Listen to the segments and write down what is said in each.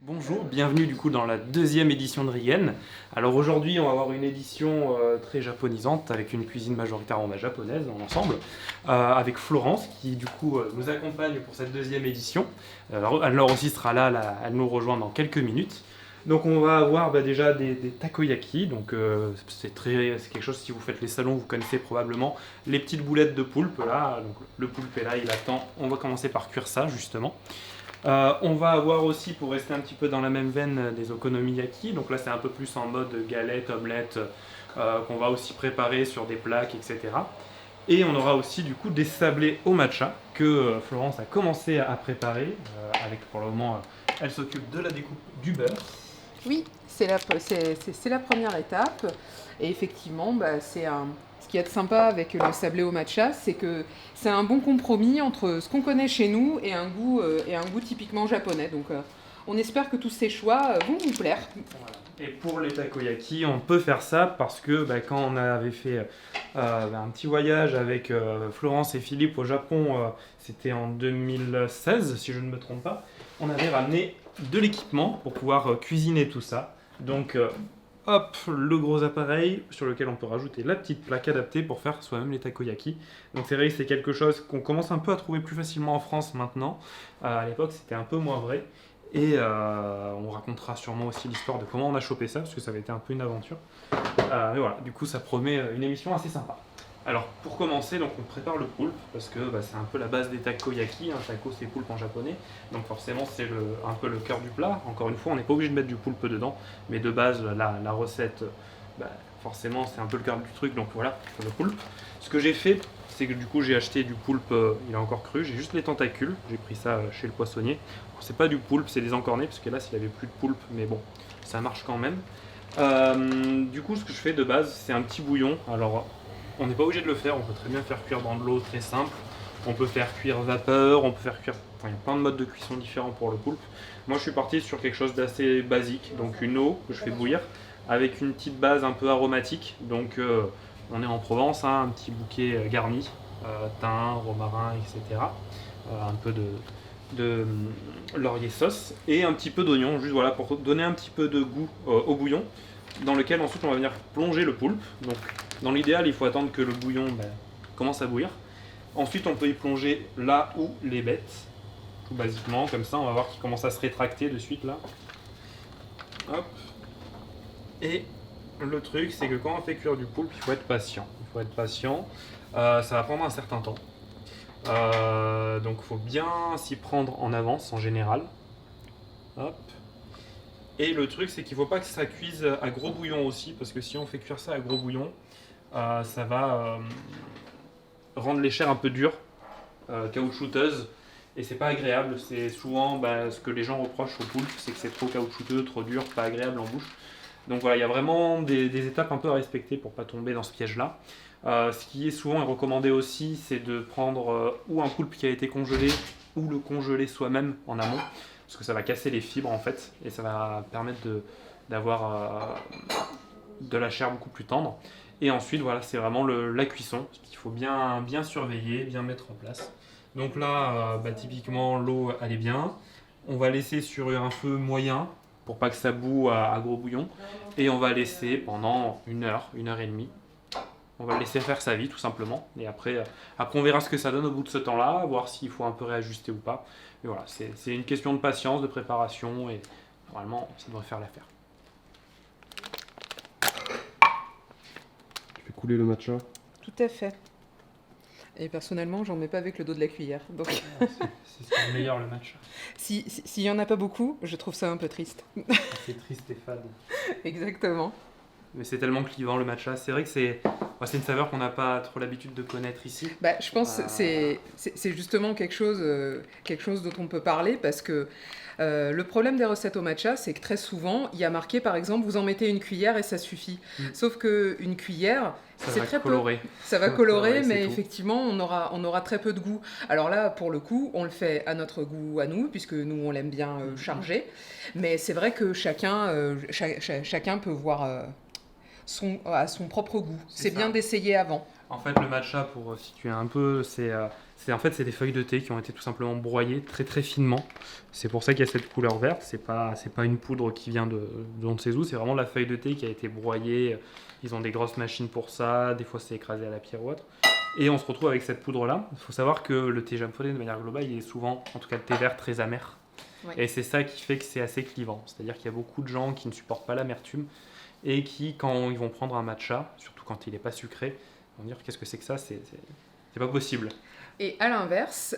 Bonjour, bienvenue du coup dans la deuxième édition de Rigen. Alors aujourd'hui on va avoir une édition très japonisante avec une cuisine majoritairement japonaise dans l'ensemble, avec Florence qui du coup nous accompagne pour cette deuxième édition. Alors, Anne-Laure aussi sera là, elle nous rejoint dans quelques minutes. Donc on va avoir déjà des takoyaki, donc c'est quelque chose, si vous faites les salons vous connaissez probablement les petites boulettes de poulpe là, donc le poulpe est là, il attend, on va commencer par cuire ça justement. On va avoir aussi, pour rester un petit peu dans la même veine, des okonomiyaki. Donc là, c'est un peu plus en mode galette, omelette, qu'on va aussi préparer sur des plaques, etc. Et on aura aussi du coup des sablés au matcha que Florence a commencé à préparer. Avec pour le moment, elle s'occupe de la découpe du beurre. Oui, c'est la première étape. Et effectivement, ce qu'il y a de sympa avec le sablé au matcha, c'est que c'est un bon compromis entre ce qu'on connaît chez nous et un goût typiquement japonais. Donc, on espère que tous ces choix vont vous plaire. Voilà. Et pour les takoyaki, on peut faire ça parce que quand on avait fait un petit voyage avec Florence et Philippe au Japon, c'était en 2016 si je ne me trompe pas, on avait ramené de l'équipement pour pouvoir cuisiner tout ça. Donc hop, le gros appareil sur lequel on peut rajouter la petite plaque adaptée pour faire soi-même les takoyaki. Donc c'est vrai que c'est quelque chose qu'on commence un peu à trouver plus facilement en France maintenant. À l'époque c'était un peu moins vrai. Et on racontera sûrement aussi l'histoire de comment on a chopé ça, parce que ça avait été un peu une aventure. Mais voilà, du coup ça promet une émission assez sympa. Alors pour commencer, donc on prépare le poulpe, parce que c'est un peu la base des takoyaki, taco c'est poulpe en japonais, donc forcément c'est un peu le cœur du plat. Encore une fois, on n'est pas obligé de mettre du poulpe dedans, mais de base la recette, forcément c'est un peu le cœur du truc, donc voilà, le poulpe. Ce que j'ai fait, c'est que du coup j'ai acheté du poulpe, il est encore cru, j'ai juste les tentacules, j'ai pris ça chez le poissonnier. C'est pas du poulpe, c'est des encornés, parce que là s'il n'y avait plus de poulpe, mais bon, ça marche quand même. Du coup ce que je fais de base, c'est un petit bouillon. Alors on n'est pas obligé de le faire, on peut très bien faire cuire dans de l'eau très simple. On peut faire cuire vapeur, on peut faire cuire... Enfin, il y a plein de modes de cuisson différents pour le poulpe. Moi je suis parti sur quelque chose d'assez basique, donc une eau que je fais bouillir, avec une petite base un peu aromatique. Donc on est en Provence, un petit bouquet garni, thym, romarin, etc. Un peu de laurier sauce et un petit peu d'oignon, juste voilà pour donner un petit peu de goût au bouillon, dans lequel ensuite on va venir plonger le poulpe. Donc dans l'idéal il faut attendre que le bouillon commence à bouillir. Ensuite on peut y plonger là où les bêtes, tout basiquement, comme ça on va voir qu'il commence à se rétracter de suite là. Hop. Et le truc c'est que quand on fait cuire du poulpe, il faut être patient. Ça va prendre un certain temps. Donc il faut bien s'y prendre en avance en général. Hop. Et le truc c'est qu'il ne faut pas que ça cuise à gros bouillon aussi, parce que si on fait cuire ça à gros bouillon, ça va rendre les chairs un peu dures, caoutchouteuses, et c'est pas agréable. C'est souvent ce que les gens reprochent au poulpe, c'est que c'est trop caoutchouteux, trop dur, pas agréable en bouche. Donc voilà, il y a vraiment des étapes un peu à respecter pour pas tomber dans ce piège-là. Ce qui est souvent recommandé aussi, c'est de prendre ou un poulpe qui a été congelé, ou le congeler soi-même en amont, parce que ça va casser les fibres en fait, et ça va permettre d'avoir de la chair beaucoup plus tendre. Et ensuite, voilà, c'est vraiment la cuisson qu'il faut bien surveiller, bien mettre en place. Donc là, typiquement, l'eau, elle est bien. On va laisser sur un feu moyen pour pas que ça boue à gros bouillon. Et on va laisser pendant une heure et demie. On va le laisser faire sa vie tout simplement. Et après on verra ce que ça donne au bout de ce temps-là, voir s'il faut un peu réajuster ou pas. Mais voilà, c'est une question de patience, de préparation et normalement ça devrait faire l'affaire. Tu fais couler le matcha. Tout à fait. Et personnellement, j'en mets pas avec le dos de la cuillère. Donc, C'est le meilleur le match. s'il y en a pas beaucoup, je trouve ça un peu triste. C'est triste et fade. Exactement. Mais c'est tellement clivant le matcha. C'est vrai que c'est une saveur qu'on n'a pas trop l'habitude de connaître ici. Je pense que c'est justement quelque chose dont on peut parler parce que le problème des recettes au matcha, c'est que très souvent, il y a marqué par exemple, vous en mettez une cuillère et ça suffit. Sauf qu'une cuillère, c'est très colorer. peu. Ça va colorer, mais tout. effectivement, on aura très peu de goût. Alors là, pour le coup, on le fait à notre goût à nous, puisque nous, on l'aime bien chargé. Mais c'est vrai que chacun peut voir à son propre goût. C'est bien d'essayer avant. En fait, le matcha, pour situer un peu, c'est C'est des feuilles de thé qui ont été tout simplement broyées très très finement. C'est pour ça qu'il y a cette couleur verte. C'est pas une poudre qui vient de on ne sait où. C'est vraiment la feuille de thé qui a été broyée. Ils ont des grosses machines pour ça. Des fois, c'est écrasé à la pierre ou autre. Et on se retrouve avec cette poudre-là. Il faut savoir que le thé japonais, de manière globale, il est souvent, en tout cas le thé vert, très amer. Ouais. Et c'est ça qui fait que c'est assez clivant. C'est-à-dire qu'il y a beaucoup de gens qui ne supportent pas l'amertume et qui, quand ils vont prendre un matcha, surtout quand il n'est pas sucré, vont dire qu'est-ce que c'est que ça, c'est pas possible. Et à l'inverse,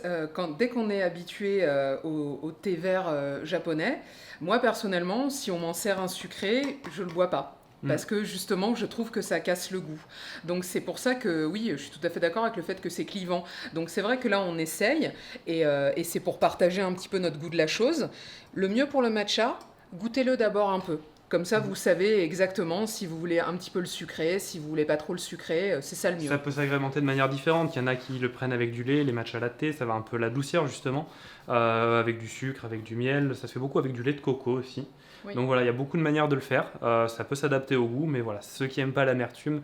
dès qu'on est habitué au thé vert japonais, moi personnellement, si on m'en sert un sucré, je le bois pas. Parce que justement, je trouve que ça casse le goût. Donc c'est pour ça que oui, je suis tout à fait d'accord avec le fait que c'est clivant. Donc c'est vrai que là, on essaye, et c'est pour partager un petit peu notre goût de la chose. Le mieux pour le matcha, goûtez-le d'abord un peu. Comme ça, vous savez exactement si vous voulez un petit peu le sucré, si vous voulez pas trop le sucré, c'est ça le mieux. Ça peut s'agrémenter de manière différente. Il y en a qui le prennent avec du lait, les matcha latte, ça va un peu l'adoucir justement, avec du sucre, avec du miel. Ça se fait beaucoup avec du lait de coco aussi. Oui. Donc voilà, il y a beaucoup de manières de le faire. Ça peut s'adapter au goût, mais voilà, ceux qui n'aiment pas l'amertume,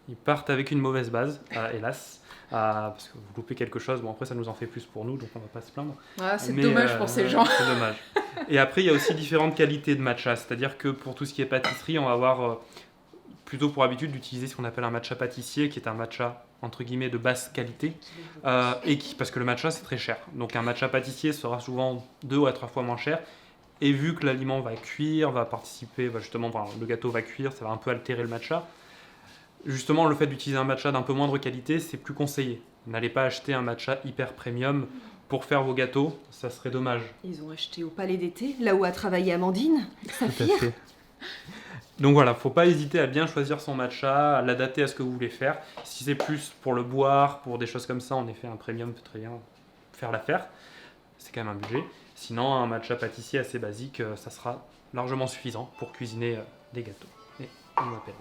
ils partent avec une mauvaise base, hélas. Parce que vous loupez quelque chose, bon après ça nous en fait plus pour nous, donc on va pas se plaindre. Ah, c'est dommage pour ces gens. C'est dommage. Et après il y a aussi différentes qualités de matcha, c'est-à-dire que pour tout ce qui est pâtisserie, on va avoir plutôt pour habitude d'utiliser ce qu'on appelle un matcha pâtissier, qui est un matcha entre guillemets de basse qualité, parce que le matcha c'est très cher. Donc un matcha pâtissier sera souvent 2 à 3 fois moins cher. Et vu que l'aliment va cuire, va participer, le gâteau va cuire, ça va un peu altérer le matcha. Justement, le fait d'utiliser un matcha d'un peu moindre qualité, c'est plus conseillé. N'allez pas acheter un matcha hyper premium pour faire vos gâteaux, ça serait dommage. Ils ont acheté au Palais d'été, là où a travaillé Amandine, Saphir. Tout à fait. Donc voilà, faut pas hésiter à bien choisir son matcha, à l'adapter à ce que vous voulez faire. Si c'est plus pour le boire, pour des choses comme ça, en effet, un premium peut très bien faire l'affaire. C'est quand même un budget. Sinon, un matcha pâtissier assez basique, ça sera largement suffisant pour cuisiner des gâteaux et un apéro.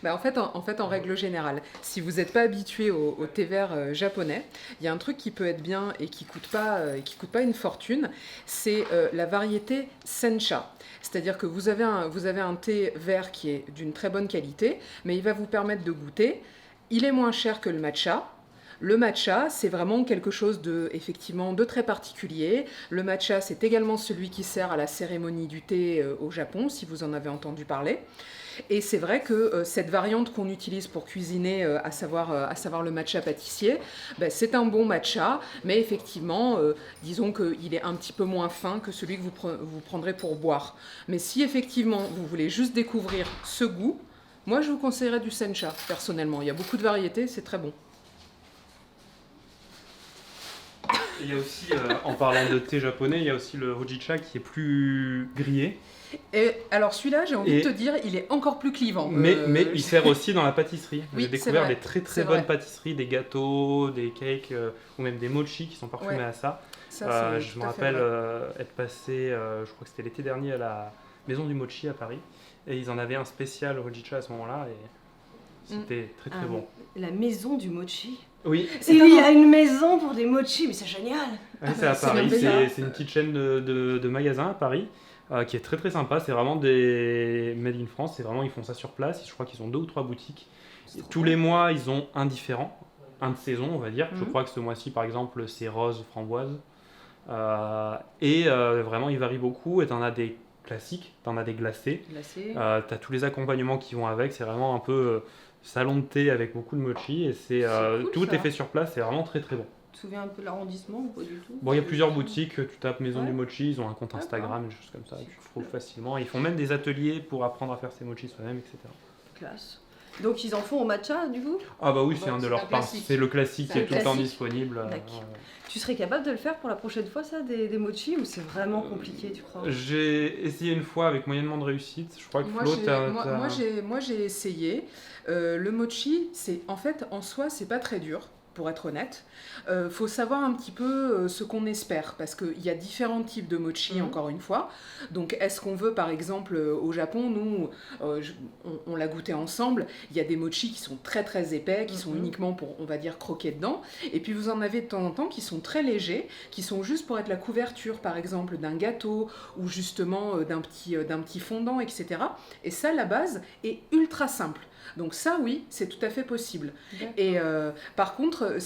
Bah en fait, en règle générale, si vous n'êtes pas habitué au thé vert japonais, il y a un truc qui peut être bien et qui coûte pas une fortune, c'est la variété sencha. C'est-à-dire que vous avez un thé vert qui est d'une très bonne qualité, mais il va vous permettre de goûter. Il est moins cher que le matcha. Le matcha, c'est vraiment quelque chose effectivement, de très particulier. Le matcha, c'est également celui qui sert à la cérémonie du thé au Japon, si vous en avez entendu parler. Et c'est vrai que cette variante qu'on utilise pour cuisiner, à savoir le matcha pâtissier, c'est un bon matcha, mais effectivement, disons qu'il est un petit peu moins fin que celui que vous prendrez pour boire. Mais si effectivement vous voulez juste découvrir ce goût, moi je vous conseillerais du sencha, personnellement. Il y a beaucoup de variétés, c'est très bon. Il y a aussi, en parlant de thé japonais, il y a aussi le hojicha qui est plus grillé. Et alors celui-là, j'ai envie de te dire, il est encore plus clivant. Mais il sert aussi dans la pâtisserie. Oui, j'ai découvert vrai, des très très bonnes pâtisseries, des gâteaux, des cakes, ou même des mochis qui sont parfumés à ça. Je me rappelle être passé, je crois que c'était l'été dernier, à la maison du mochi à Paris. Et ils en avaient un spécial hojicha à ce moment-là. Et c'était très très bon. La maison du mochi. Oui. Il y a une maison pour des mochis, mais c'est génial. C'est à Paris, c'est une petite chaîne de magasins à Paris qui est très très sympa. C'est vraiment des made in France, ils font ça sur place. Je crois qu'ils ont 2 ou 3 boutiques. Tous les mois, ils ont un différent, un de saison, on va dire. Je crois que ce mois-ci, par exemple, c'est rose framboise. Vraiment, ils varient beaucoup. Et t'en as des classiques, t'en as des glacés. T'as tous les accompagnements qui vont avec. C'est vraiment un peu salon de thé avec beaucoup de mochi et cool, tout est fait sur place, c'est vraiment très très bon. Tu te souviens un peu de l'arrondissement ou pas du tout? Bon, il y a plusieurs boutiques, tu tapes Maison du Mochi, ils ont un compte Instagram et des choses comme ça, tu trouves facilement. Ils font même des ateliers pour apprendre à faire ses mochis soi-même, etc. Classe. Donc ils en font au matcha du coup? Ah bah oui, c'est un de leurs pains, c'est le classique qui est tout le temps disponible. Tu serais capable de le faire pour la prochaine fois ça, des mochis, ou c'est vraiment compliqué tu crois? J'ai essayé une fois avec moyennement de réussite, je crois que moi j'ai essayé. Le mochi, en fait en soi c'est pas très dur. Pour être honnête, faut savoir un petit peu ce qu'on espère, parce qu'il y a différents types de mochi, encore une fois. Donc, est-ce qu'on veut, par exemple, au Japon, nous, on l'a goûté ensemble, il y a des mochi qui sont très très épais, qui sont uniquement pour, on va dire, croquer dedans. Et puis, vous en avez de temps en temps qui sont très légers, qui sont juste pour être la couverture, par exemple, d'un gâteau, ou justement d'un petit fondant, etc. Et ça, la base est ultra simple. Donc ça, oui, c'est tout à fait possible. D'accord. Et par contre,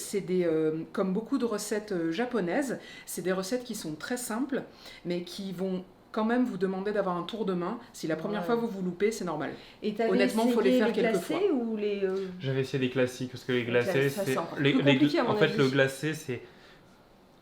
comme beaucoup de recettes japonaises, c'est des recettes qui sont très simples, mais qui vont quand même vous demander d'avoir un tour de main. Si la première fois vous loupez, c'est normal. Et t'avais Honnêtement, faut essayé les faire les quelques glacés fois. ou les... J'avais essayé des classiques parce que les glacés, ça, c'est c'est encore plus compliqué, à mon en fait avis. le glacé c'est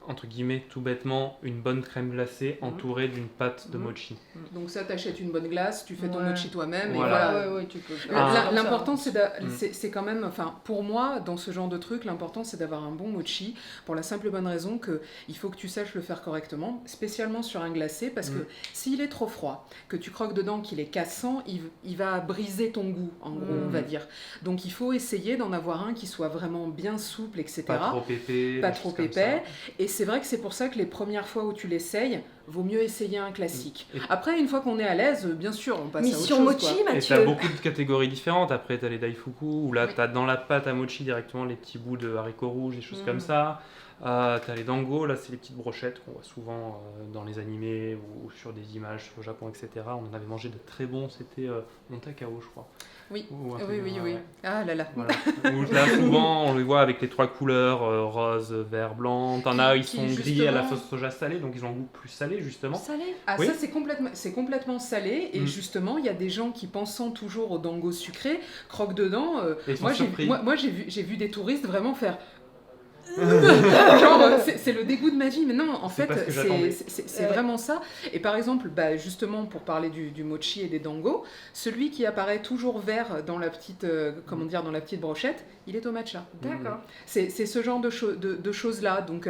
entre guillemets tout bêtement une bonne crème glacée entourée d'une pâte de mochi. Donc ça, t'achètes une bonne glace, tu fais ton Ouais. mochi toi-même, Voilà. et voilà. Ouais, tu peux. L'important, c'est quand même, enfin, pour moi, dans ce genre de truc, l'important, c'est d'avoir un bon mochi, pour la simple et bonne raison qu'il faut que tu saches le faire correctement, spécialement sur un glacé, parce que s'il est trop froid, que tu croques dedans, qu'il est cassant, il va briser ton goût, en gros, on va dire. Donc il faut essayer d'en avoir un qui soit vraiment bien souple, etc. Pas trop épais. Pas des trop choses comme épais. ça. Et c'est vrai que c'est pour ça que les premières fois où tu l'essayes, vaut mieux essayer un classique. Et- Après, une fois qu'on est à l'aise, bien sûr, on passe à autre Mission chose. mochi, quoi. Et Mathieu. t'as beaucoup de catégories différentes. Après, t'as les daifuku, où là, Oui. t'as dans la pâte à mochi directement les petits bouts de haricots rouges, des choses comme ça. T'as les dango, là, c'est les petites brochettes qu'on voit souvent dans les animés ou sur des images au Japon, etc. On en avait mangé de très bons, c'était Montakao, je crois. Oui, Ou un truc oui. ouais. Ah là là. Voilà. Où là, souvent, on les voit avec les trois couleurs, rose, vert, blanc. T'en as, ils Qui, sont grillés à la justement- sauce soja salée, donc ils ont un goût plus salé, justement. Salé. Ah, Oui. ça, c'est complètement salé. Et Mm. justement, il y a des gens qui, pensant toujours au dango sucré, croquent dedans. Et ils sont Moi, surpris. j'ai vu des touristes vraiment faire. Genre, c'est le dégoût de ma vie, mais non, en C'est fait, pas ce que j'attendais. c'est vraiment ça. Et par exemple, justement, pour parler du mochi et des dango, celui qui apparaît toujours vert dans la petite, dans la petite brochette, il est au matcha. D'accord. C'est ce genre de choses-là. Donc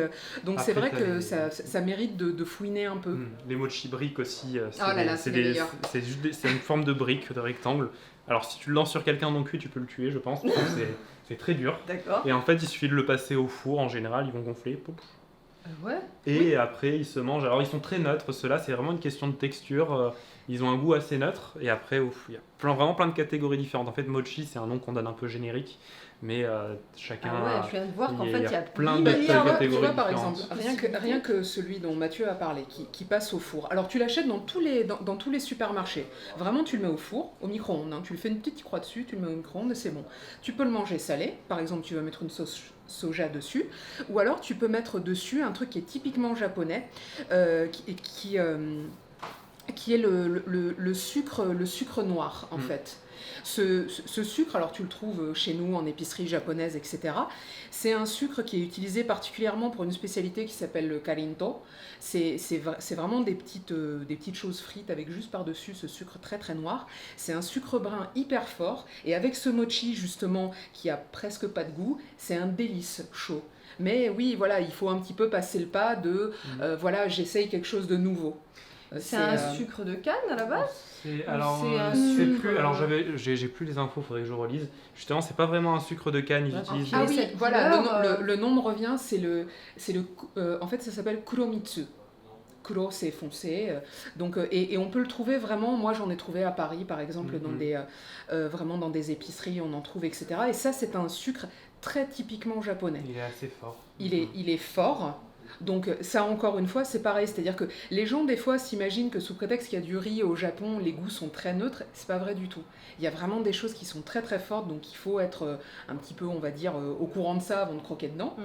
c'est Après, vrai t'as que les- ça mérite de fouiner un peu. Les mochi briques aussi, Oh là là, c'est les meilleurs. c'est une forme de brique, de rectangle. Alors si tu le lances sur quelqu'un non cuit, tu peux le tuer, je pense. parce que c'est très dur. D'accord. Et en fait, il suffit de le passer au four, en général, ils vont gonfler. Poup. Ouais. Et après, ils se mangent. Alors, ils sont très neutres, ceux-là, c'est vraiment une question de texture. Ils ont un goût assez neutre. Et après, il y a vraiment plein de catégories différentes. En fait, mochi, c'est un nom qu'on donne un peu générique. Mais chacun. Ah ouais, je viens de voir qu'en fait, il y a plein plein de de Tu vois, catégories par différentes. exemple, rien que celui dont Mathieu a parlé, qui passe au four. Alors tu l'achètes dans tous les supermarchés. Vraiment, tu le mets au four, au micro-ondes. Tu le fais une petite croix dessus, tu le mets au micro-ondes et c'est bon. Tu peux le manger salé. Par exemple, tu vas mettre une sauce soja dessus. Ou alors, tu peux mettre dessus un truc qui est typiquement japonais, qui est le sucre noir, en fait. Ce sucre, alors tu le trouves chez nous en épicerie japonaise, etc. C'est un sucre qui est utilisé particulièrement pour une spécialité qui s'appelle le karinto. C'est vraiment des petites choses frites avec juste par-dessus ce sucre très très noir. C'est un sucre brun hyper fort. Et avec ce mochi, justement, qui a presque pas de goût, c'est un délice chaud. Mais oui, voilà, il faut un petit peu passer le pas de, voilà, j'essaye quelque chose de nouveau. C'est un sucre de canne à la base. Alors, c'est un c'est sucre, plus. Alors, j'ai plus les infos, faudrait que je relise. Justement, c'est pas vraiment un sucre de canne, ils utilisent. Ah oui, cette voilà, couleur, le nom me revient, en fait, ça s'appelle kuromitsu. Kuro, c'est foncé. Donc, et on peut le trouver vraiment, moi j'en ai trouvé à Paris, par exemple, vraiment dans des épiceries, on en trouve, etc. Et ça, c'est un sucre très typiquement japonais. Il est assez fort. Il est fort. Donc ça, encore une fois, c'est pareil. C'est-à-dire que les gens, des fois, s'imaginent que sous prétexte qu'il y a du riz au Japon, les goûts sont très neutres. C'est pas vrai du tout. Il y a vraiment des choses qui sont très très fortes, donc il faut être un petit peu, on va dire, au courant de ça avant de croquer dedans.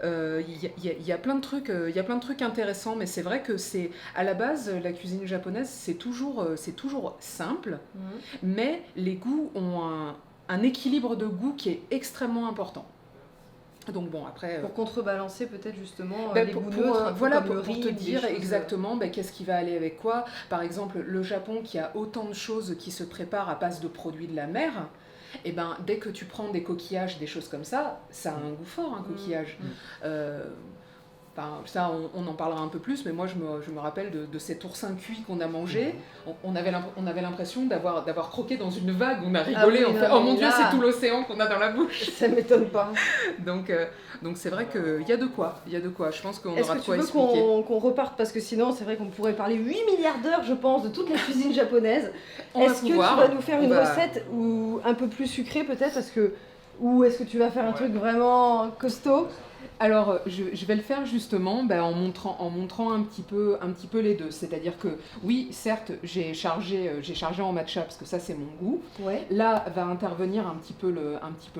Il y a plein de trucs intéressants, mais c'est vrai que c'est à la base la cuisine japonaise, c'est toujours simple, mais les goûts ont un équilibre de goût qui est extrêmement important. Donc bon, après Pour contrebalancer peut-être justement ben, les pour, goûts pour, neutres, euh, un peu voilà, comme pour, le pour riz, te des dire choses, exactement qu'est-ce qui va aller avec quoi. Par exemple, le Japon qui a autant de choses qui se préparent à base de produits de la mer, et ben, dès que tu prends des coquillages, des choses comme ça a un goût fort, un coquillage. Ça, on en parlera un peu plus, mais moi je me rappelle de cet oursin cuit qu'on a mangé. On avait l'impression d'avoir croqué dans une vague, on a rigolé, oui, on fait non, oh mon mais Dieu, là- c'est tout l'océan qu'on a dans la bouche. Ça m'étonne pas. Donc c'est vrai qu'il y a de quoi, je pense qu'on Est-ce aura que de tu quoi veux expliquer. qu'on reparte, parce que sinon c'est vrai qu'on pourrait parler 8 milliards d'heures, je pense, de toute la cuisine japonaise. On va Est-ce que pouvoir. tu vas nous faire On une va- recette un peu plus sucrée peut-être, ou est-ce que tu vas faire un truc vraiment costaud? Alors, je vais le faire justement en montrant un petit peu les deux. C'est-à-dire que, oui, certes, j'ai chargé en matcha parce que ça, c'est mon goût. Ouais, Là, va intervenir un petit peu le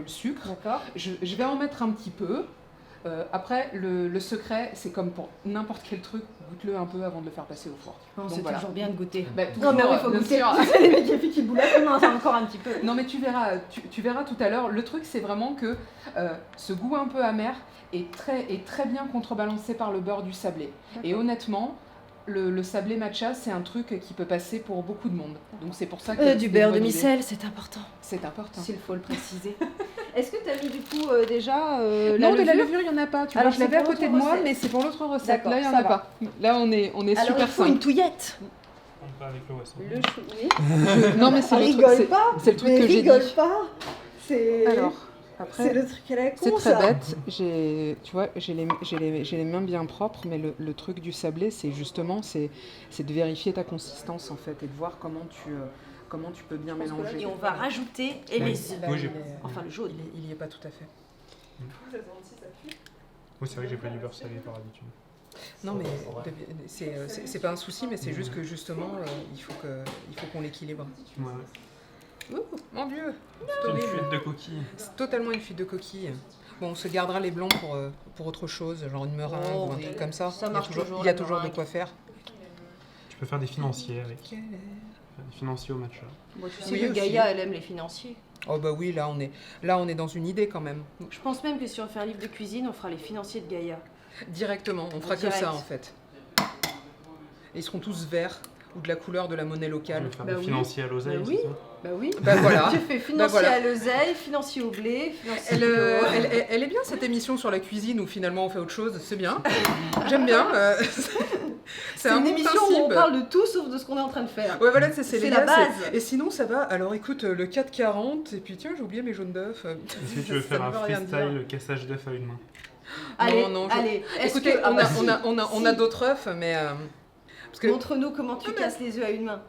sucre. d'accord. Je vais en mettre un petit peu. Après, le secret, c'est comme pour n'importe quel truc, goûte-le un peu avant de le faire passer au four. Non, Donc c'est voilà. toujours bien de goûter. Bah, Non, mais oui, il faut bien goûter. sûr. Tu sais, les mecs qui boulotent, non, c'est encore un petit peu. Non, mais tu verras tout à l'heure. Le truc, c'est vraiment que ce goût un peu amer est très bien contrebalancé par le beurre du sablé. Et honnêtement, le sablé matcha, c'est un truc qui peut passer pour beaucoup de monde. Donc c'est pour ça que Du c'est beurre une bonne idée. demi-sel, c'est important. C'est important. S'il faut le préciser. Est-ce que tu as mis du coup déjà Non, de la levure, il n'y en a pas. Tu vois, Alors, je c'est l'avais à pour côté de l'autre moi, recette. mais c'est pour l'autre recette. D'accord, Là, il n'y en ça a va. pas. Là, on est Alors, super il faut simple. une touillette. Pas avec le poisson. Le chou, oui. Non, mais c'est le truc, c'est le truc mais que j'ai dit. rigole pas. C'est Alors, après, c'est le truc à la con, c'est très ça. bête. Tu vois, j'ai les mains bien propres, mais le truc du sablé, c'est justement, c'est de vérifier ta consistance en fait et de voir comment tu peux bien mélanger. Et on va rajouter et Oui. les œufs. Moi, j'ai- Enfin, le jaune. Il y est pas tout à fait. Oui, c'est vrai que j'ai pas du beurre salé par habitude. Non, mais c'est pas un souci, mais c'est juste que justement, il faut qu'on l'équilibre. Ouais. Ouh, mon Dieu, C'est une fuite de coquilles. c'est totalement une fuite de coquille. Bon, on se gardera les blancs pour autre chose, genre une meringue Oh, ou un oui. truc comme ça. Ça marche toujours, Il y a la toujours de meringue. quoi faire. Tu peux faire des financiers avec. Faire des financiers au matcha. Bon, tu sais Oui, que aussi. Gaïa, elle aime les financiers. Oh bah oui, là on est dans une idée quand même. Je pense même que si on fait un livre de cuisine, on fera les financiers de Gaïa. Directement, on fera que Direct. ça en fait. Et ils seront tous verts ou de la couleur de la monnaie Tu locale. veux faire Bah des oui. financiers à l'oseille, Bah oui. c'est ça? Bah oui. Bah voilà. Tu fais financier voilà. à l'oseille, financier au blé, financier Elle est bien cette émission sur la cuisine où finalement on fait autre chose, c'est bien. J'aime bien. C'est un une bon émission où principe. on parle de tout sauf de ce qu'on est en train de faire. Ouais, voilà, c'est C'est les la gars, base. Et sinon, ça va. Alors écoute, le 4,40, et puis tiens, j'ai oublié mes jaunes d'œufs. Est-ce que tu veux Ça faire ne un veut rien dire. freestyle cassage d'œufs à une main? Allez, non, allez. Est-ce Écoutez, que- ah on, bah a, si, on a si. d'autres œufs, mais. Parce que. Montre-nous comment tu casses les œufs à une main.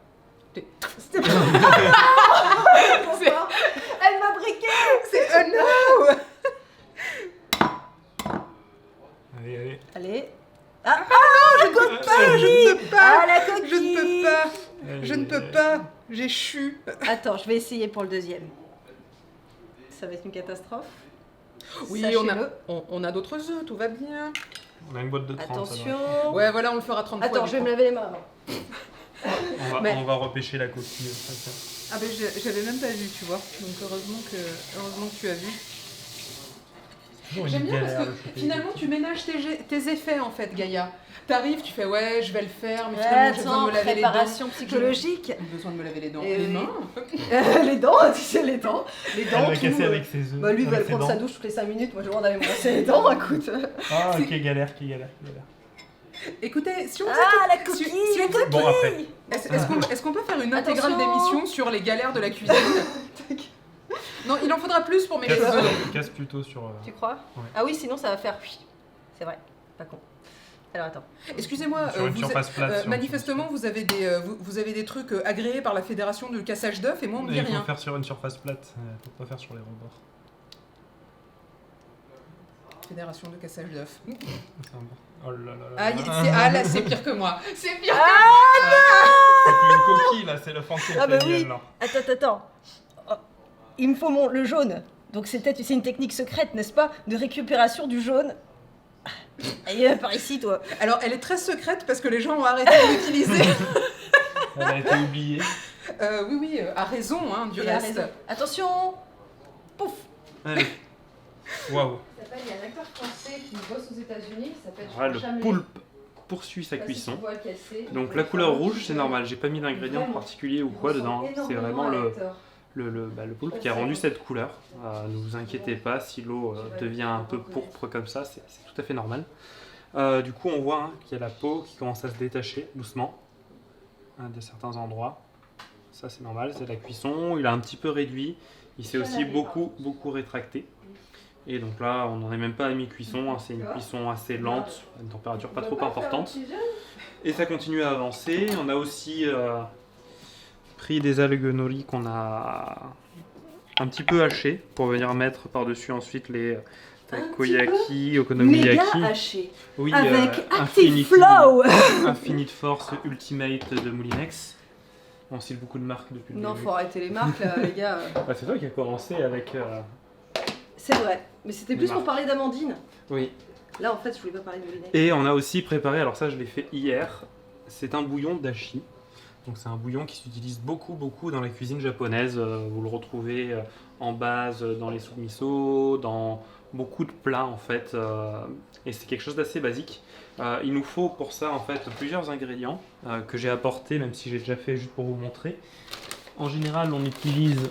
T'es- C'était pas. Pourquoi Elle m'a briqué. C'est un no. Allez, allez. Allez. Je ne peux pas, je ne peux pas. Ah, la coquille. Je ne peux pas. Allez, Je ne peux allez. pas. J'échoue. Attends, je vais essayer pour le deuxième. Ça va être une catastrophe. Oui, Sachez-le. on a d'autres œufs, tout va bien. On a une boîte de 30. Attention. Ouais, voilà, on le fera 30 fois. Attends, du je vais coup. me laver les mains avant. Mais- On va repêcher la coquille. ça. Ah ben j'avais même pas vu, tu vois. Donc heureusement que tu as vu. Toujours une J'aime bien galère parce de que choper finalement les tu ménages tes effets en fait, Gaïa. T'arrives, tu fais ouais, je vais le faire, mais finalement j'ai besoin de me laver les dents. préparation psychologique. J'ai besoin de me laver les dents. Eh Les oui. mains. Les dents, tu sais, les dents. Les Elle dents, va tout, casser avec ses œufs. Bah lui, il va avec ses prendre sa dents. douche toutes les 5 minutes. Moi, j'ai le droit d'aller me brosser les dents, écoute. Ah, ok, galère. Écoutez, si on faisait Ah, la si- coquille, si la on- coquille. Bon, après. est-ce qu'on peut faire une intégrale Attention. d'émission sur les galères de la cuisine? Non, il en faudra plus pour mes cheveux. Casse plutôt sur. Tu crois Ouais. Ah oui, sinon ça va faire... C'est vrai, pas con. Alors attends. Excusez-moi, Sur une vous surface plate. sur une manifestement surface vous avez vous avez des trucs agréés par la fédération de cassage d'œufs et moi on me plate. dit Il faut rien. faire sur une surface plate. Faut pas faire sur les rebords. Fédération de cassage d'œufs. C'est important. Oh là là là. Ah, là c'est pire que moi. C'est pire. C'est plus une coquille là, c'est le fantôme. Ah bah oui. Attends. Oh, il me faut le jaune. Donc c'est peut-être une technique secrète, n'est-ce pas, de récupération du jaune. Allez, par ici, toi. Alors elle est très secrète parce que les gens ont arrêté de l'utiliser. Elle a été oubliée. Oui, à raison, hein, du Il a reste. raison. Attention. Pouf. Allez. Waouh. Il y a un acteur français qui bosse aux États-Unis, il s'appelle Ah, le poulpe poursuit sa cuisson. Donc la couleur rouge, c'est normal. J'ai pas mis d'ingrédients particuliers ou quoi dedans. C'est vraiment le poulpe qui a rendu cette couleur. Ne vous inquiétez pas, si l'eau devient un peu pourpre comme ça, c'est tout à fait normal. Du coup, on voit qu'il y a la peau qui commence à se détacher doucement de certains endroits. Ça, c'est normal, c'est la cuisson. Il a un petit peu réduit. Il s'est aussi beaucoup rétracté. Et donc là, on n'en est même pas à mi-cuisson. C'est une cuisson assez lente, à une température pas trop importante. Et ça continue à avancer. On a aussi pris des algues nori qu'on a un petit peu hachées pour venir mettre par-dessus ensuite les takoyaki, méga okonomiyaki. haché. Oui, Avec Infinity- Active Flow. Infinite Force Ultimate de Moulinex. On cite beaucoup de marques depuis le Non, début. faut arrêter les marques là, les gars. Bah, c'est toi qui as commencé avec... C'est vrai, mais c'était Les plus pour marques. parler d'Amandine. Oui. Là, en fait, je voulais pas parler de Moulinex. Et on a aussi préparé, alors ça je l'ai fait hier, c'est un bouillon dashi. Donc c'est un bouillon qui s'utilise beaucoup dans la cuisine japonaise. Vous le retrouvez en base dans les soupes miso, dans beaucoup de plats en fait. Et c'est quelque chose d'assez basique. Il nous faut pour ça en fait plusieurs ingrédients que j'ai apportés, même si j'ai déjà fait juste pour vous montrer. En général on utilise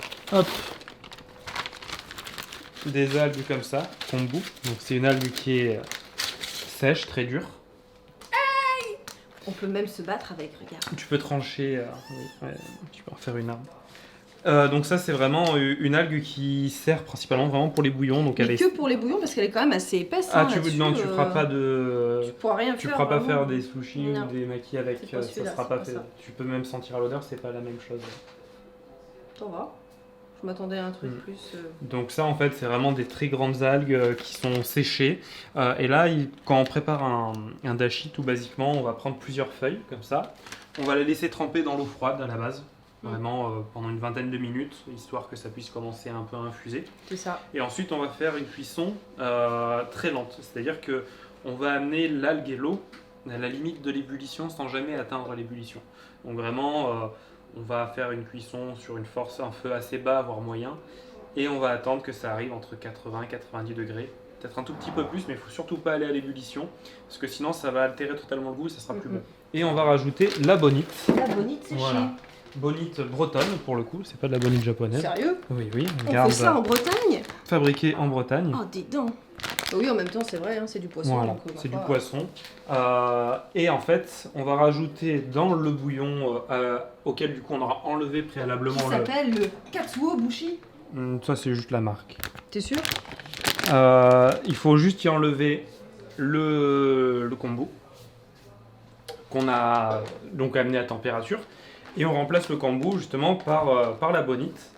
des algues comme ça, kombu. Donc c'est une algue qui est sèche, très dure. On peut même se battre avec, regarde. Tu peux trancher, oui, ouais, tu peux en faire une arme. Donc ça c'est vraiment une algue qui sert principalement vraiment pour les bouillons. Donc Mais elle est... que pour les bouillons, parce qu'elle est quand même assez épaisse. Ah hein, tu là-dessus, non tu feras pas de... Tu pourras rien Tu faire. pourras pas vraiment. faire des sushis Non. ou des makis avec, C'est pas ça celui-là, sera c'est pas pas fait. ça. Tu peux même sentir à l'odeur, c'est pas la même chose. T'en vas. Je m'attendais à un truc Mm. plus. Donc ça en fait c'est vraiment des très grandes algues qui sont séchées. Et là quand on prépare un dashi tout basiquement on va prendre plusieurs feuilles comme ça. On va les laisser tremper dans l'eau froide à la base. Vraiment pendant une vingtaine de minutes, histoire que ça puisse commencer un peu à infuser. C'est ça. Et ensuite, on va faire une cuisson très lente. C'est-à-dire que on va amener l'algue et l'eau à la limite de l'ébullition sans jamais atteindre l'ébullition. Donc vraiment, on va faire une cuisson sur une force, un feu assez bas, voire moyen. Et on va attendre que ça arrive entre 80 et 90 degrés. Peut-être un tout petit peu plus, mais il ne faut surtout pas aller à l'ébullition. Parce que sinon, ça va altérer totalement le goût et ça sera plus bon. Et on va rajouter la bonite. La bonite séchée. Voilà. Bonite bretonne pour le coup, c'est pas de la bonite japonaise. Sérieux? Oui, On regarde, fait ça en Bretagne? fabriqué en Bretagne. Oh, dis donc. Oui, en même temps, c'est vrai, hein, c'est du poisson. Voilà, donc, c'est du parfois, poisson. Et en fait, on va rajouter dans le bouillon auquel du coup on aura enlevé Qui préalablement le... s'appelle le Katsuo Bushi. Ça c'est juste la marque. T'es sûr? Il faut juste y enlever le kombu qu'on a donc amené à température et on remplace le kombu justement par la bonite.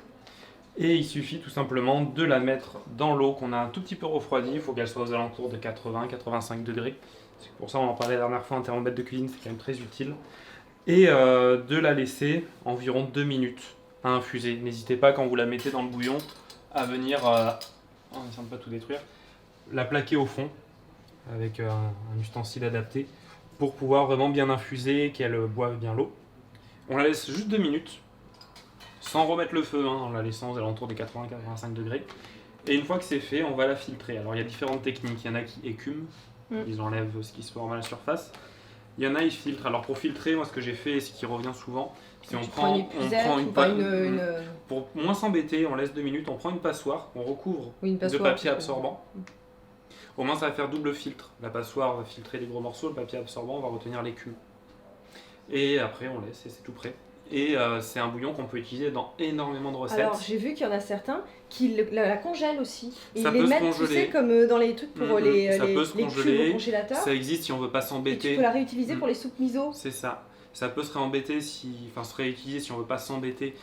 Et il suffit tout simplement de la mettre dans l'eau qu'on a un tout petit peu refroidie. Il faut qu'elle soit aux alentours de 80-85 degrés. C'est pour ça on en parlait la dernière fois en termes de cuisine, c'est quand même très utile. Et de la laisser environ 2 minutes à infuser. N'hésitez pas quand vous la mettez dans le bouillon à venir, en essayant de pas tout détruire, la plaquer au fond avec un ustensile adapté pour pouvoir vraiment bien infuser, qu'elle boive bien l'eau. On la laisse juste 2 minutes. Sans remettre le feu, en la laissant aux alentours des 80-85 degrés. Et une fois que c'est fait, on va la filtrer. Alors il y a différentes techniques. Il y en a qui écument, ils enlèvent ce qui se forme à la surface. Il y en a, ils filtrent. Alors pour filtrer, moi ce que j'ai fait, et ce qui revient souvent, c'est on prend une pour moins s'embêter, on laisse 2 minutes, on prend une passoire, on recouvre de papier absorbant. Au moins ça va faire double filtre. La passoire va filtrer les gros morceaux, le papier absorbant va retenir l'écume. Et après on laisse et c'est tout prêt. Et c'est un bouillon qu'on peut utiliser dans énormément de recettes. Alors j'ai vu qu'il y en a certains qui la congèlent aussi. Et Ça ils les peut se mettent, tu congeler. sais, comme dans les trucs pour Ça les peut se cubes congeler. au congélateur. Ça existe si on veut pas Et tu s'embêter. peux la réutiliser pour les soupes miso. C'est ça. Ça peut se réembêter se réutiliser si on veut pas s'embêter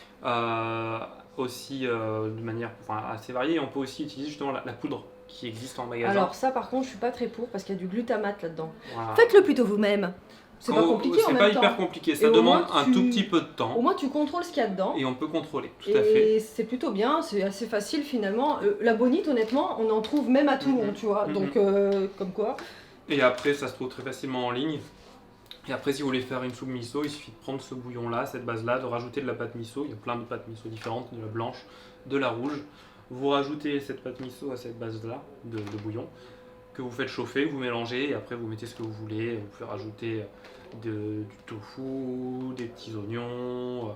aussi de manière assez variée. On peut aussi utiliser justement la poudre qui existe en magasin. Alors ça par contre je suis pas très pour parce qu'il y a du glutamate là-dedans. Voilà. Faites-le plutôt vous-même. C'est pas compliqué en C'est même pas temps. hyper compliqué, Et ça au demande moins, un tout petit peu de temps Au moins tu contrôles ce qu'il y a dedans. et on peut contrôler, tout à fait. Et c'est plutôt bien, c'est assez facile finalement. La bonite honnêtement on en trouve même à Toulon, tu vois. Donc comme quoi. Et après ça se trouve très facilement en ligne. Et après si vous voulez faire une soupe miso, il suffit de prendre ce bouillon là, cette base là, de rajouter de la pâte miso. Il y a plein de pâtes miso différentes, de la blanche, de la rouge. Vous rajoutez cette pâte miso à cette base là de bouillon que vous faites chauffer, vous mélangez et après vous mettez ce que vous voulez. Vous pouvez rajouter du tofu, des petits oignons,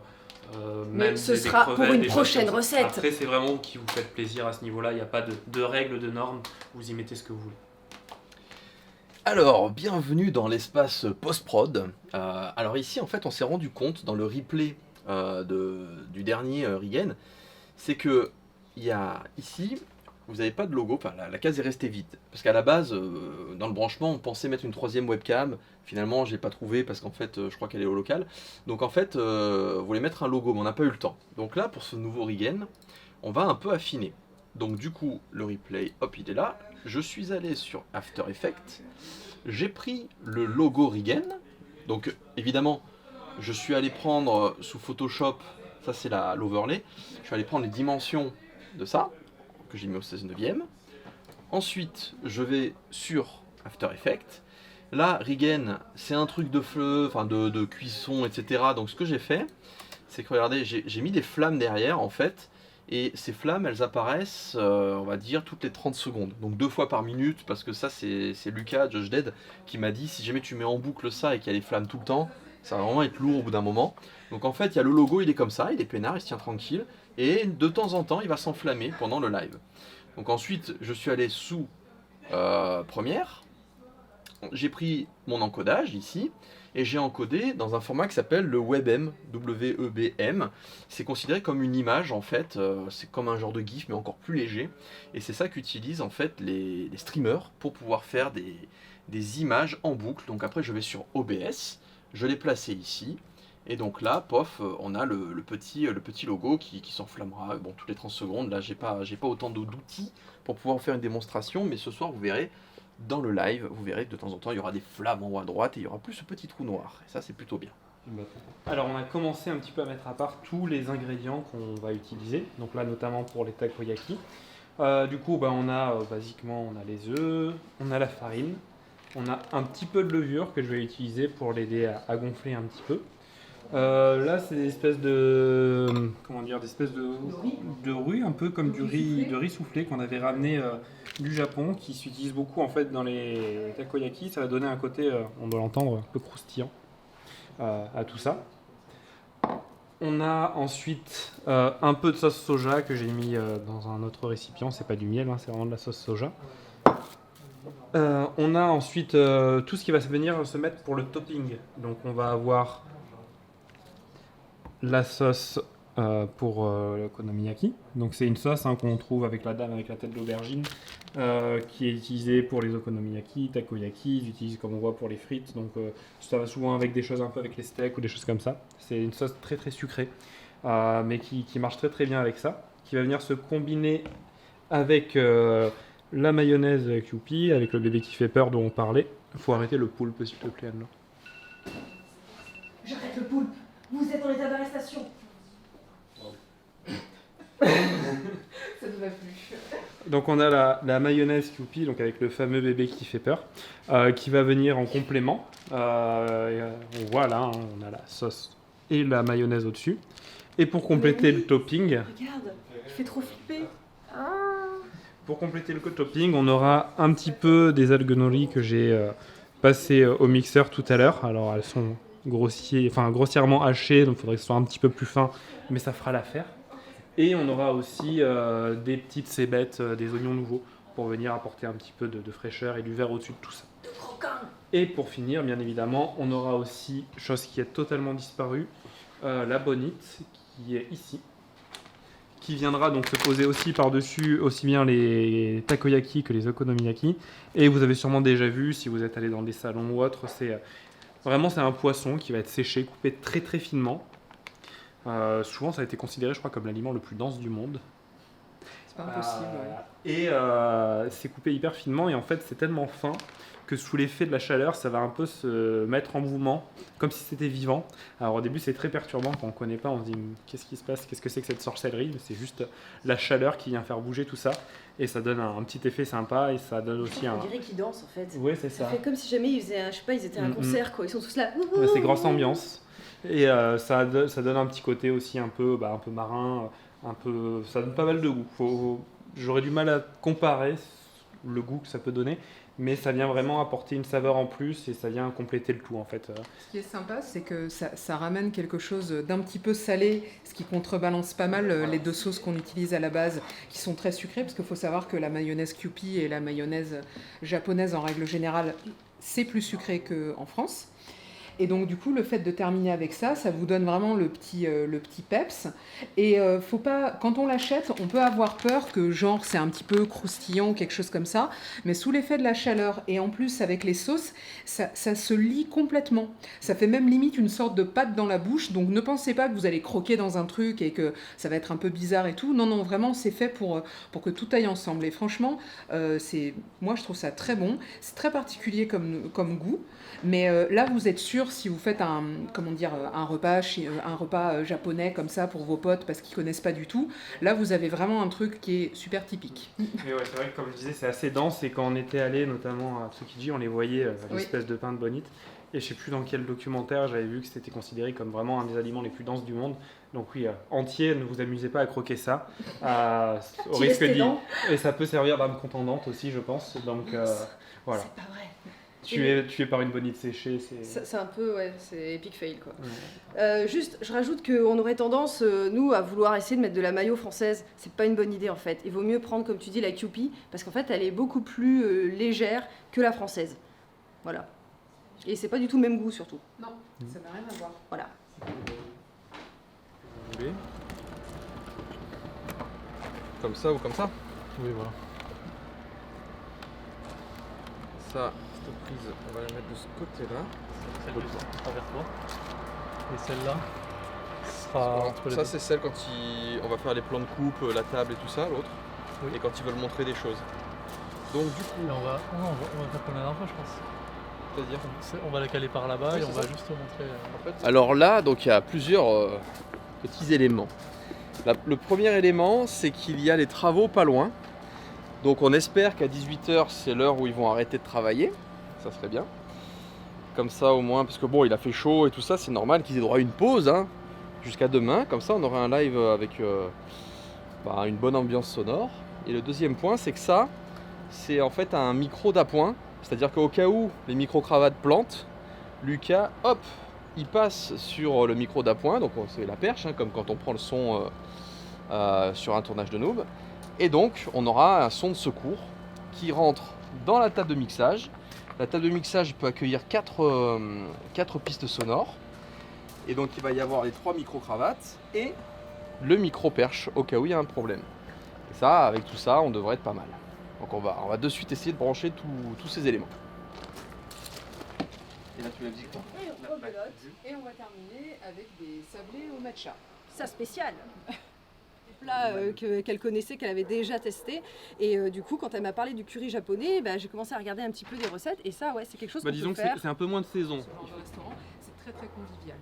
Mais même ce des sera crevettes, pour une des choses prochaine comme ça. recette. Après c'est vraiment vous qui vous faites plaisir à ce niveau-là, il n'y a pas de règles, de normes, vous y mettez ce que vous voulez. Alors, bienvenue dans l'espace post-prod. Alors ici, en fait, on s'est rendu compte dans le replay du dernier Rigen, c'est que il y a ici, vous n'avez pas de logo, enfin la case est restée vide. Parce qu'à la base, dans le branchement, on pensait mettre une 3e webcam. Finalement, je l'ai pas trouvé parce qu'en fait, je crois qu'elle est au local. Donc en fait, on voulait mettre un logo, mais on n'a pas eu le temps. Donc là, pour ce nouveau Rigen, on va un peu affiner. Donc du coup, le replay, hop, il est là. je suis allé sur After Effects, j'ai pris le logo Rigen, donc évidemment, je suis allé prendre sous Photoshop, ça c'est l'overlay, je suis allé prendre les dimensions de ça, que j'ai mis au 16/9. Ensuite, je vais sur After Effects. Là, Rigen, c'est un truc de feu, enfin de cuisson, etc. Donc ce que j'ai fait, c'est que regardez, j'ai mis des flammes derrière en fait, et ces flammes, elles apparaissent, on va dire, toutes les 30 secondes. Donc 2 fois par minute, parce que ça, c'est Lucas, Josh Dead, qui m'a dit, si jamais tu mets en boucle ça et qu'il y a des flammes tout le temps, ça va vraiment être lourd au bout d'un moment. Donc en fait, il y a le logo, il est comme ça, il est peinard, il se tient tranquille, et de temps en temps, il va s'enflammer pendant le live. Donc ensuite, je suis allé sous Première, j'ai pris mon encodage ici, et j'ai encodé dans un format qui s'appelle le WebM, W-E-B-M. C'est considéré comme une image en fait, c'est comme un genre de GIF mais encore plus léger. Et c'est ça qu'utilisent en fait les streamers pour pouvoir faire des images en boucle. Donc après je vais sur OBS, je l'ai placé ici. Et donc là, pof, on a le petit logo qui s'enflammera bon, toutes les 30 secondes. Là, j'ai pas autant d'outils pour pouvoir faire une démonstration, mais ce soir, vous verrez, dans le live, vous verrez que de temps en temps, il y aura des flammes en haut à droite et il y aura plus ce petit trou noir. Et ça, c'est plutôt bien. Alors on a commencé un petit peu à mettre à part tous les ingrédients qu'on va utiliser, donc là notamment pour les takoyaki. Du coup on a basiquement on a les œufs, on a la farine, on a un petit peu de levure que je vais utiliser pour l'aider à gonfler un petit peu. Là c'est des espèces de de riz, un peu comme de riz soufflé qu'on avait ramené du Japon, qui s'utilise beaucoup en fait dans les takoyaki. Ça va donner un côté, on doit l'entendre, un peu croustillant à tout ça. On a ensuite un peu de sauce soja que j'ai mis dans un autre récipient. C'est pas du miel, c'est vraiment de la sauce soja. On a ensuite tout ce qui va venir se mettre pour le topping. Donc on va avoir la sauce pour l'okonomiyaki. Donc c'est une sauce qu'on trouve avec la dame avec la tête d'aubergine, qui est utilisée pour les okonomiyaki, takoyaki, ils utilisent comme on voit pour les frites. Donc ça va souvent avec des choses un peu avec les steaks ou des choses comme ça. C'est une sauce très très sucrée, mais qui marche très très bien avec ça, qui va venir se combiner avec la mayonnaise Kewpie, avec le bébé qui fait peur dont on parlait. Faut arrêter le poulpe s'il te plaît, Anne. J'arrête le poulpe. Vous êtes en état d'arrestation. Ça ne va plus. Donc on a la mayonnaise Kewpie, donc avec le fameux bébé qui fait peur, qui va venir en complément. On voit là, on a la sauce et la mayonnaise au-dessus. Et pour compléter le topping... Regarde, il fait trop flipper. Pour compléter le topping, on aura un petit peu des algues nori que j'ai passées au mixeur tout à l'heure. Alors elles sont grossièrement hachées, donc il faudrait que ce soit un petit peu plus fin, mais ça fera l'affaire. Et on aura aussi des petites cébettes, des oignons nouveaux, pour venir apporter un petit peu de fraîcheur et du vert au-dessus de tout ça. Et pour finir, bien évidemment, on aura aussi, chose qui est totalement disparue, la bonite, qui est ici, qui viendra donc se poser aussi par-dessus aussi bien les takoyaki que les okonomiyaki. Et vous avez sûrement déjà vu, si vous êtes allé dans des salons ou autres, c'est un poisson qui va être séché, coupé très très finement. Souvent ça a été considéré, je crois, comme l'aliment le plus dense du monde. C'est pas impossible. Et c'est coupé hyper finement, et en fait c'est tellement fin que sous l'effet de la chaleur, ça va un peu se mettre en mouvement, comme si c'était vivant. Alors au début c'est très perturbant quand on ne connaît pas, on se dit qu'est-ce qui se passe, qu'est-ce que c'est que cette sorcellerie? C'est juste la chaleur qui vient faire bouger tout ça, et ça donne un petit effet sympa, et ça donne aussi On dirait qu'ils dansent en fait. Oui, c'est Ça ça. fait comme si jamais ils faisaient, ils étaient à un concert quoi, ils sont tous là. C'est grosse ambiance, et ça donne un petit côté aussi un peu marin, ça donne pas mal de goût. J'aurais du mal à comparer le goût que ça peut donner, mais ça vient vraiment apporter une saveur en plus et ça vient compléter le tout en fait. Ce qui est sympa, c'est que ça ramène quelque chose d'un petit peu salé, ce qui contrebalance pas mal les deux sauces qu'on utilise à la base, qui sont très sucrées, parce qu'il faut savoir que la mayonnaise Kewpie et la mayonnaise japonaise en règle générale, c'est plus sucré qu'en France. Et donc du coup, le fait de terminer avec ça, ça vous donne vraiment le petit peps. Et faut pas, quand on l'achète, on peut avoir peur que genre c'est un petit peu croustillant, quelque chose comme ça. Mais sous l'effet de la chaleur et en plus avec les sauces, ça se lie complètement. Ça fait même limite une sorte de pâte dans la bouche. Donc ne pensez pas que vous allez croquer dans un truc et que ça va être un peu bizarre et tout. Non, non, vraiment, c'est fait pour que tout aille ensemble. Et franchement, moi je trouve ça très bon. C'est très particulier comme goût. Mais là, vous êtes sûr, si vous faites un repas japonais comme ça pour vos potes parce qu'ils connaissent pas du tout, là, vous avez vraiment un truc qui est super typique. Mais ouais, c'est vrai que comme je disais, c'est assez dense et quand on était allé notamment à Tsukiji, on les voyait l'espèce de pain de bonite. Et je sais plus dans quel documentaire j'avais vu que c'était considéré comme vraiment un des aliments les plus denses du monde. Donc oui, entier, ne vous amusez pas à croquer ça. Au risque et ça peut servir d'âme contendante aussi, je pense. Donc voilà. C'est pas vrai. Tu es tué par une bonite séchée, C'est un peu, ouais, c'est epic fail quoi. Ouais. Juste, je rajoute qu'on aurait tendance, nous, à vouloir essayer de mettre de la mayo française. C'est pas une bonne idée en fait. Il vaut mieux prendre, comme tu dis, la Kewpie, parce qu'en fait, elle est beaucoup plus légère que la française. Voilà. Et c'est pas du tout le même goût surtout. Non, ça n'a rien à voir. Voilà. Vous voulez comme ça ou comme ça? Oui, voilà. Ça, cette prise, on va la mettre de ce côté-là. Celle qui sera vers toi. Et celle-là sera entre les Ça, deux. c'est celle quand on va faire les plans de coupe, la table et tout ça, l'autre. Oui. Et quand ils veulent montrer des choses. Donc du coup, Et on va faire comme la dernière fois, je pense. c'est-à-dire On va la caler par là-bas Oui, et on c'est va ça. juste montrer. En fait, alors là, donc il y a plusieurs petits éléments. Le premier élément, c'est qu'il y a les travaux pas loin. Donc on espère qu'à 18h, c'est l'heure où ils vont arrêter de travailler. Ça serait bien. Comme ça au moins, parce que bon, il a fait chaud et tout ça, c'est normal qu'ils aient droit à une pause hein, jusqu'à demain. Comme ça, on aura un live avec une bonne ambiance sonore. Et le deuxième point, c'est que ça, c'est en fait un micro d'appoint. C'est-à-dire qu'au cas où les micro-cravates plantent, Lucas, hop, il passe sur le micro d'appoint, donc c'est la perche, hein, comme quand on prend le son sur un tournage de noob. Et donc, on aura un son de secours qui rentre dans la table de mixage. La table de mixage peut accueillir 4 pistes sonores. Et donc, il va y avoir les 3 micro-cravates et le micro-perche, au cas où il y a un problème. Et ça, avec tout ça, on devrait être pas mal. Donc on va de suite essayer de brancher tous ces éléments. Et là, tu l'as dit quoi? Et on va terminer avec des sablés au matcha. Ça spécial. Plat qu'elle connaissait, qu'elle avait déjà testé. Et du coup, quand elle m'a parlé du curry japonais, j'ai commencé à regarder un petit peu des recettes. Et ça, ouais, c'est quelque chose qu'on disons peut que faire. c'est un peu moins de saison. Dans le restaurant, c'est très très convivial.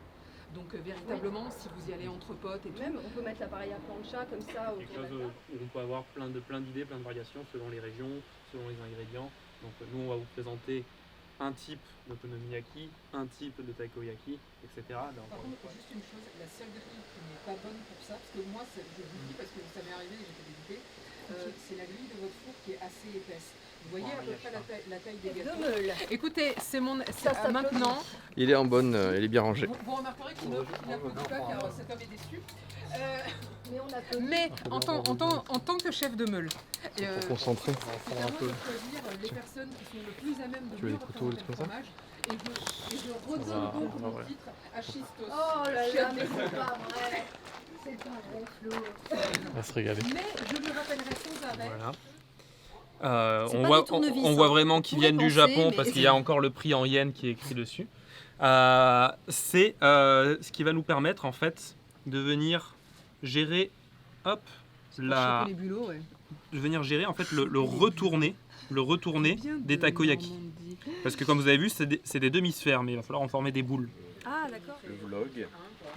Donc véritablement, si vous y allez entre potes et tout, Même, on peut mettre l'appareil à plancha comme ça autour Quelque chose de la table. où on peut avoir plein d'idées, plein de variations selon les régions, selon les ingrédients. Donc nous, on va vous présenter un type d'okonomiyaki, un type de takoyaki, etc. Donc, par contre, juste une chose, la seule grille qui n'est pas bonne pour ça, parce que moi, je vous le dis parce que ça m'est arrivé et j'étais dégoûtée, c'est la grille de votre four qui est assez épaisse. Vous voyez à peu près la taille des gâteaux. Meule. Écoutez, c'est s'applaudit. maintenant. Il est en bonne, il est bien rangé. Vous remarquerez qu'il n'applaudit pas car cet homme est déçu. Mais on a Mais en tant que chef de meule, Pour concentrer. c'est à moi de choisir les personnes qui sont le plus à même de Tu veux mieux des couteaux, des représenter trucs le comme ça fromage. Et je redonne va- donc on va mon voir. titre à Chistos. Oh là là, chef mais de meule. c'est pas vrai. C'est pas vrai, Flo. On va se régaler. Mais je lui rappellerai sans arrêt. Voilà. C'est On pas voit, des tournevis, on voit hein. vraiment qu'ils Pourrait viennent du penser, Japon mais- parce qu'il y a encore le prix en yens qui est écrit dessus. C'est ce qui va nous permettre en fait de venir gérer, hop, Les bulots, ouais. de venir gérer en fait le retourner des takoyaki. Parce que comme vous avez vu, c'est des demi-sphères, mais il va falloir en former des boules. Ah, d'accord. Le vlog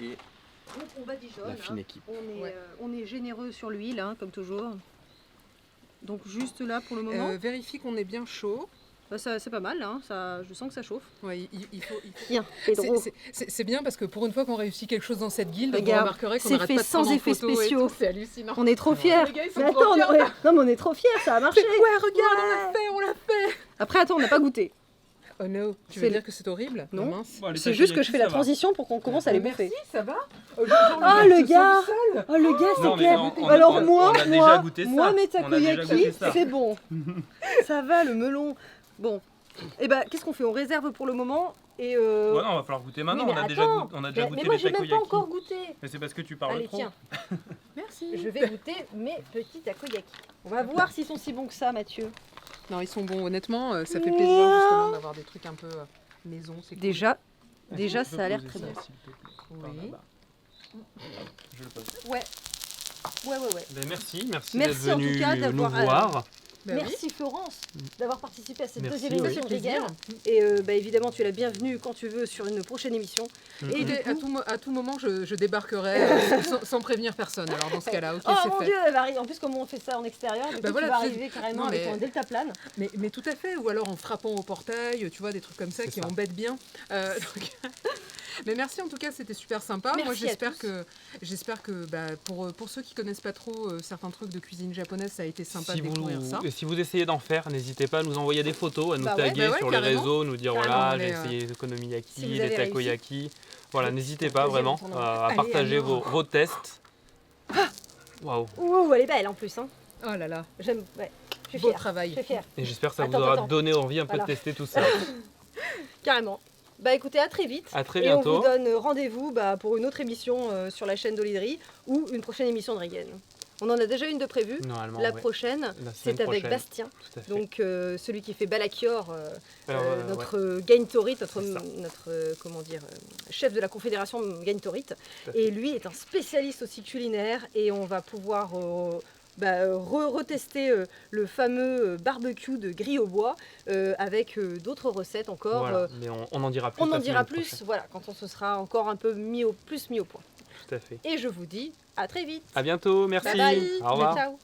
et Donc, on badigeonne. la hein. fine équipe. On est généreux sur l'huile, hein, comme toujours. Donc juste là pour le moment, Vérifie qu'on est bien chaud. c'est pas mal, hein, ça, je sens que ça chauffe. Ouais, il faut. Bien, Pedro. C'est bien parce que pour une fois qu'on réussit quelque chose dans cette guilde, vous Regarde, remarquerez qu'on c'est n'arrête fait pas de sans prendre en effets photo et spéciaux. tout, c'est hallucinant. On est trop fiers. Les gars, ils sont Mais trop attends, fiers. non mais on est trop fiers, ça a marché. Ouais, regarde, on l'a fait. Après attends, on n'a pas goûté. Oh no, tu C'est veux dire que c'est horrible? Non. Oh, mince. C'est juste que je fais la transition pour qu'on commence à les Merci, bouffer. ça va? Oh le gars, oh le gars c'est Non, mais clair. on- Alors on- moi, on a déjà goûté ça. moi mes On a déjà takoyaki, goûté ça. c'est bon. Ça va le melon. Bon, Et bah, qu'est-ce qu'on fait? On réserve pour le moment et. Ouais, non, va falloir goûter maintenant. Oui, on mais a déjà, attends. on a déjà Mais goûté moi, les j'ai même pas takoyaki. encore goûté. Mais c'est parce que tu parles Allez, trop. tiens, Merci. je vais goûter mes petits takoyaki. On va voir s'ils sont si bons que ça, Mathieu. Non, ils sont bons, honnêtement, ça fait plaisir justement d'avoir des trucs un peu maison. C'est cool. Déjà, Je ça peux a l'air poser très ça, bon. s'il te plaît, par Oui. là-bas. Je le pose. Ouais. Ouais. Ben, merci Merci d'être en tout venu cas nous d'avoir, voir. Bah oui. Merci Florence d'avoir participé à cette Merci, deuxième oui. émission de Plaisir. Rigel. Et bah, évidemment, tu es la bienvenue quand tu veux sur une prochaine émission. Mm. Et du Écoutez, coup- à tout moment, je débarquerai sans prévenir personne. Alors dans ce cas-là, ok, Oh c'est mon fait. Dieu, elle va arriver. En plus, comme on fait ça en extérieur, du coup, voilà, tu vas tu- arriver carrément non, avec mais- un deltaplane. Mais tout à fait, ou alors en frappant au portail, tu vois, des trucs comme ça C'est qui ça. embêtent bien. Donc- Mais merci en tout cas, c'était super sympa. Merci Moi à j'espère que bah, pour ceux qui connaissent pas trop certains trucs de cuisine japonaise, ça a été sympa Si de découvrir ça. vous essayez d'en faire, n'hésitez pas à nous envoyer des photos, à nous Bah ouais, taguer bah ouais, sur les carrément. réseaux, nous dire Carrément, voilà, allez, j'ai essayé l'okonomiyaki, si vous les avez réussi. takoyaki. Voilà, n'hésitez pas Deuxième vraiment tournoi. à Allez, partager alors. vos tests. Waouh. Ouh, elle est belle en plus. Hein. Oh là là, J'aime. Ouais. Je suis beau fière. Je travail. suis fière. Et j'espère que ça vous Attends, aura attends. donné envie un peu Voilà. de tester tout ça. Carrément. Bah écoutez, à très vite. À très Et on bientôt. vous donne rendez-vous pour une autre émission sur la chaîne d'Olidri ou une prochaine émission de Regen. On en a déjà une de prévue. Normalement, La ouais. prochaine, La c'est semaine avec prochaine. Bastien, Tout à fait. donc celui qui fait Balakior, Alors, notre Gaintorit, C'est ça. comment dire, chef de la confédération Gaintorit. Tout à fait. Et lui est un spécialiste aussi culinaire et on va pouvoir retester le fameux barbecue de grille au bois avec d'autres recettes encore. Voilà, mais on en dira plus. On la en dira semaine plus, prochaine. voilà, quand on se sera encore un peu mis au point. Tout à fait. Et je vous dis à très vite. À bientôt, merci. Bye bye. Au revoir. Ciao.